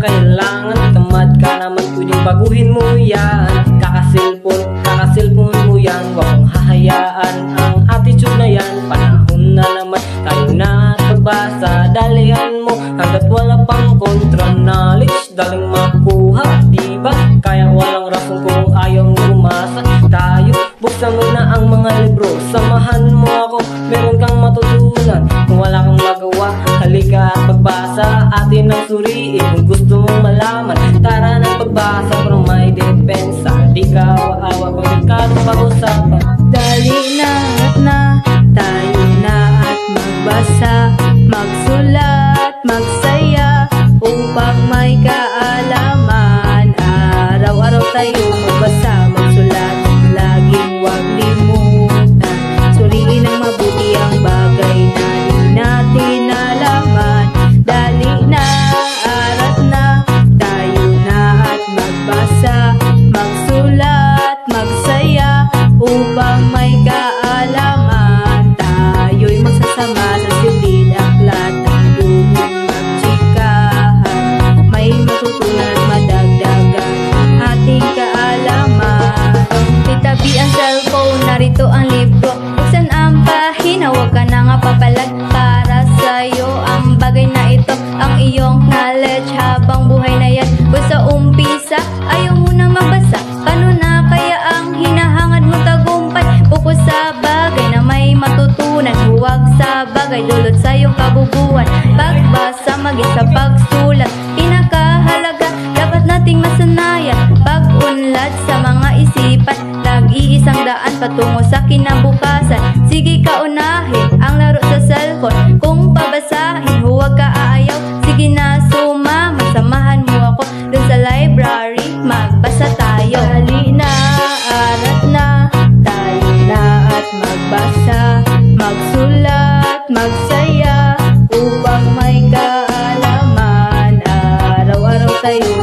kailangan. Tamad ka naman, pwedeng baguhin mo yan. Kakasilpon mo yan. Huwag mong hahayaan ang attitude na yan. Panahon na naman, tayo na at pagbasa. Dalihan mo hanggat wala pang kontra knowledge. Daling makuha, diba? Kaya walang rason kung ayaw mo umasa. Tayo, buksan mo na ang mga libro. Samahan mo ako, meron kang matutunan. Kung wala kang magawa, halika at pagbasa. Atin ang suriin kung gusto mong malaman. Tara ng pagbasa para may depensa. Di ka awa kung delikado pag-usapan. Dali na, tayo na at magbasa. Magsulat, magsaya, upang may kaalaman. Araw-araw tayo magbasa, magsulat, laging huwag limutan. Suriin ang mabuti ang bagay na di natin nalaman. Dali na, arat na, tayo na at magbasa. Magsulat, magsaya, upang may kaalaman. Tayo'y magsasama sa silid aklat at lumang magtsikahan. May matutunan at madagdagan ating kaalaman. Itabi ang cellphone, narito ang libro. Buksan ang pahina, huwag ka na nga papalag. Para sa'yo ang bagay na ito, ang iyong knowledge habang buhay na yan. Kung sa umpisa, ayaw mo na magbasa, paano na kaya ang hinahangad mo tagumpay? Buko sa bagay na may matutunan, huwag sa bagay dulot sa iyong kabubuhan. Pagbasa, maging sa pagsulat, pinakahalaga, dapat nating masanayan. Pag-unlad sa mga isipan, nag-iisang daan patungo sa kinabukasan. Sige ka unahin ang laro sa cellphone, kung pabasahin huwag ka aayaw. Sige na sumama, samahan mo ako dun sa library, magbasa tayo. Dali na, arat na, tayo na at magbasa. Magsulat, magsaya, upang may kaalaman. Araw-araw tayo